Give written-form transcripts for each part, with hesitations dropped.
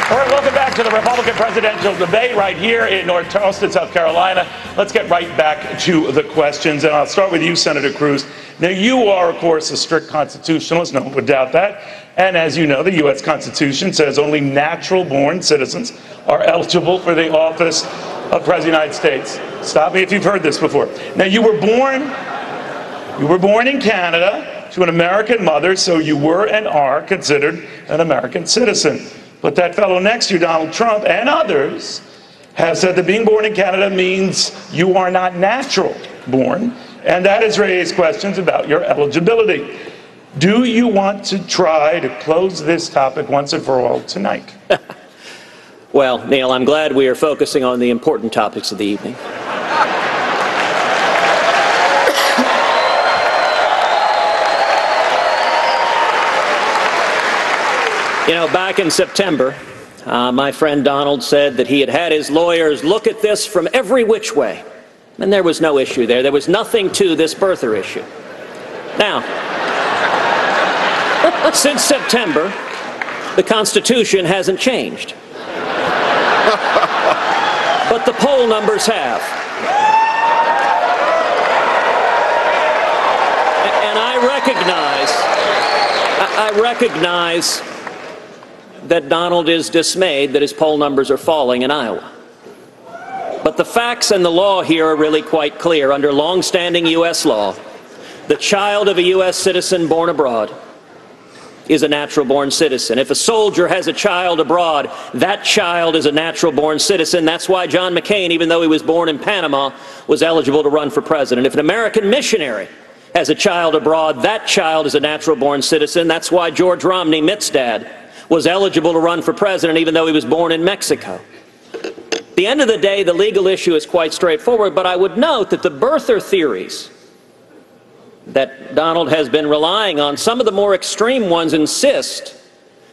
All right, welcome back to the Republican presidential debate right here in North Charleston, South Carolina. Let's get right back to the questions, and I'll start with you, Senator Cruz. Now, you are, of course, a strict constitutionalist, no one would doubt that. And as you know, the U.S. Constitution says only natural-born citizens are eligible for the office of President of the United States. Stop me if you've heard this before. Now, you were born in Canada to an American mother, so you were and are considered an American citizen. But that fellow next to you, Donald Trump, and others, have said that being born in Canada means you are not natural born, and that has raised questions about your eligibility. Do you want to try to close this topic once and for all tonight? Well, Neil, I'm glad we are focusing on the important topics of the evening. You know, back in September, my friend Donald said that he had had his lawyers look at this from every which way, and there was no issue there. There was nothing to this birther issue. Now, since September, the Constitution hasn't changed. But the poll numbers have. And I recognize that Donald is dismayed that his poll numbers are falling in Iowa. But the facts and the law here are really quite clear. Under long-standing U.S. law, the child of a U.S. citizen born abroad is a natural-born citizen. If a soldier has a child abroad, that child is a natural-born citizen. That's why John McCain, even though he was born in Panama, was eligible to run for president. If an American missionary has a child abroad, that child is a natural-born citizen. That's why George Romney, Mitt's dad, was eligible to run for president even though he was born in Mexico. At the end of the day, the legal issue is quite straightforward, but I would note that the birther theories that Donald has been relying on, some of the more extreme ones insist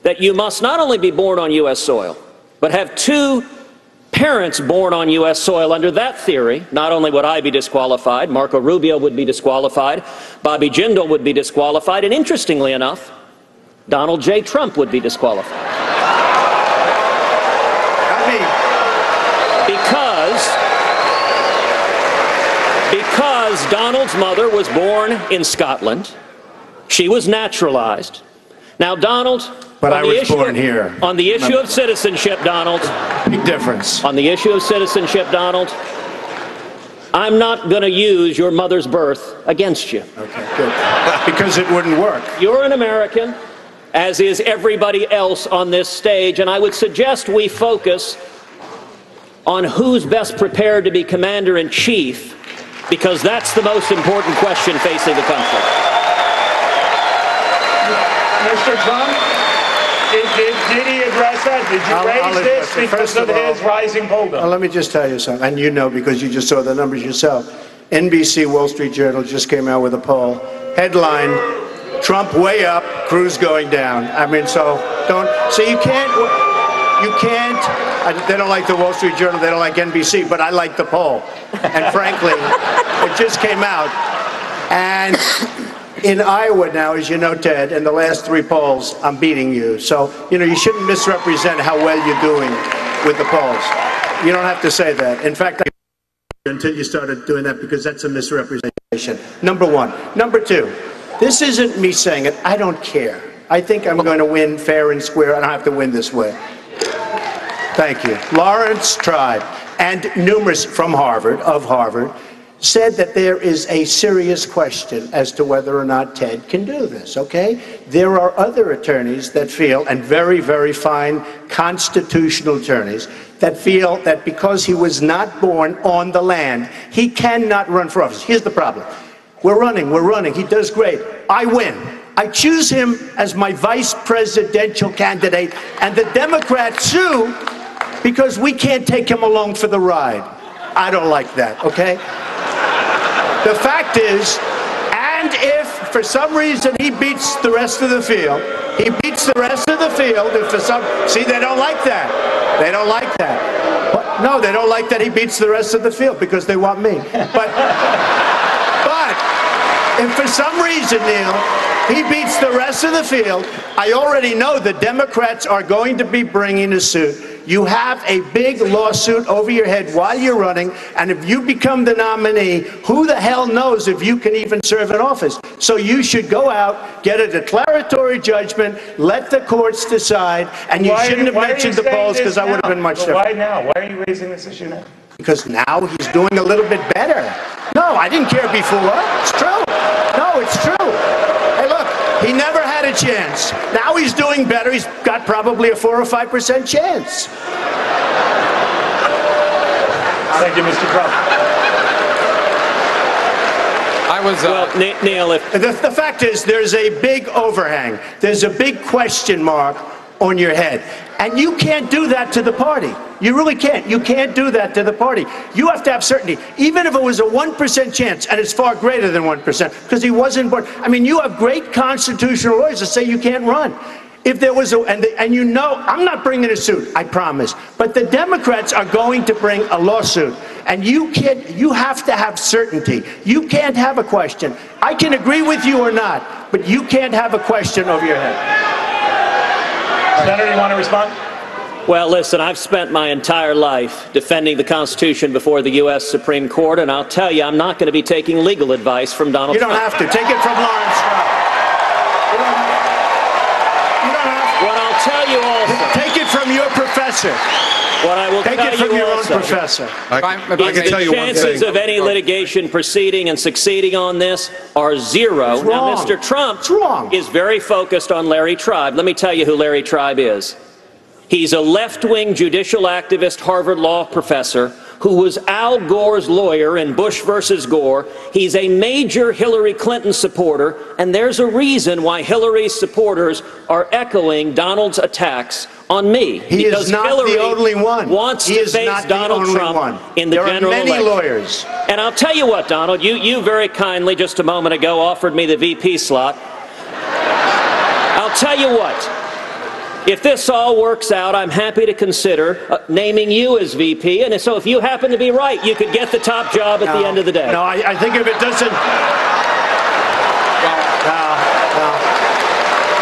that you must not only be born on U.S. soil, but have two parents born on U.S. soil. Under that theory, not only would I be disqualified, Marco Rubio would be disqualified, Bobby Jindal would be disqualified, and interestingly enough, Donald J. Trump would be disqualified. Because Donald's mother was born in Scotland. She was naturalized. Now, Donald, but I was born here. On the issue of citizenship, Donald. Big difference. On the issue of citizenship, Donald, I'm not going to use your mother's birth against you. Okay, good. Because it wouldn't work. You're an American, as is everybody else on this stage, and I would suggest we focus on who's best prepared to be commander-in-chief, because that's the most important question facing the country. Mr. Trump, did he address that? Did you raise this because of his rising poll numbers? Let me just tell you something, and you know because you just saw the numbers yourself. NBC Wall Street Journal just came out with a poll. Headline, Trump way up, Cruz going down. I mean, so you can't, they don't like the Wall Street Journal, they don't like NBC, but I like the poll. And frankly, it just came out. And in Iowa now, as you know, Ted, in the last 3 polls, I'm beating you. So, you know, you shouldn't misrepresent how well you're doing with the polls. You don't have to say that. In fact, until you started doing that, because that's a misrepresentation. Number one. Number two, this isn't me saying it. I don't care. I think I'm going to win fair and square. I don't have to win this way. Thank you. Lawrence Tribe and numerous from Harvard, said that there is a serious question as to whether or not Ted can do this, okay? There are other attorneys that feel, and very, very fine constitutional attorneys, that feel that because he was not born on the land, he cannot run for office. Here's the problem. We're running. He does great. I win. I choose him as my vice presidential candidate, and the Democrats sue because we can't take him along for the ride. I don't like that, okay? The fact is, and if for some reason he beats the rest of the field, if for some, see, they don't like that. They don't like that. But, no, they don't like that he beats the rest of the field because they want me. But If for some reason, Neil, he beats the rest of the field, I already know the Democrats are going to be bringing a suit. You have a big lawsuit over your head while you're running, and if you become the nominee, who the hell knows if you can even serve in office? So you should go out, get a declaratory judgment, let the courts decide, and you shouldn't have mentioned the polls because that would have been much different. Why now? Why are you raising this issue now? Because now he's doing a little bit better. No, I didn't care before. It's true. No, it's true. Hey, look, he never had a chance. Now he's doing better. He's got probably a 4 or 5% chance. Thank you, Mr. Trump. Well, Neil, The fact is, there's a big overhang. There's a big question mark on your head. And you can't do that to the party. You really can't. You can't do that to the party. You have to have certainty. Even if it was a 1% chance, and it's far greater than 1%, because he wasn't born. I mean, you have great constitutional lawyers that say you can't run. If there was and you know, I'm not bringing a suit, I promise. But the Democrats are going to bring a lawsuit. And you have to have certainty. You can't have a question. I can agree with you or not, but you can't have a question over your head. Senator, you want to respond? Well, listen, I've spent my entire life defending the Constitution before the U.S. Supreme Court, and I'll tell you, I'm not going to be taking legal advice from Donald Trump. You don't have to. Take it from Lawrence Trump. You don't have to. What I'll tell you also... Take it from your professor. What I will Take tell it from you your also own professor. I can tell you one thing. The chances of any litigation proceeding and succeeding on this are zero. Now, Mr. Trump is very focused on Larry Tribe. Let me tell you who Larry Tribe is. He's a left-wing judicial activist, Harvard law professor, who was Al Gore's lawyer in Bush versus Gore. He's a major Hillary Clinton supporter, and there's a reason why Hillary's supporters are echoing Donald's attacks on me. He is not the only one. Wants to face Donald Trump in the general election. There are many lawyers. And I'll tell you what, Donald, you very kindly just a moment ago offered me the VP slot. I'll tell you what. If this all works out, I'm happy to consider naming you as VP, and so if you happen to be right, you could get the top job at the end of the day. No, I think if it doesn't...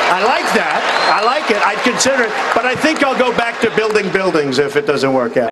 I like that. I like it. I'd consider it. But I think I'll go back to building buildings if it doesn't work out.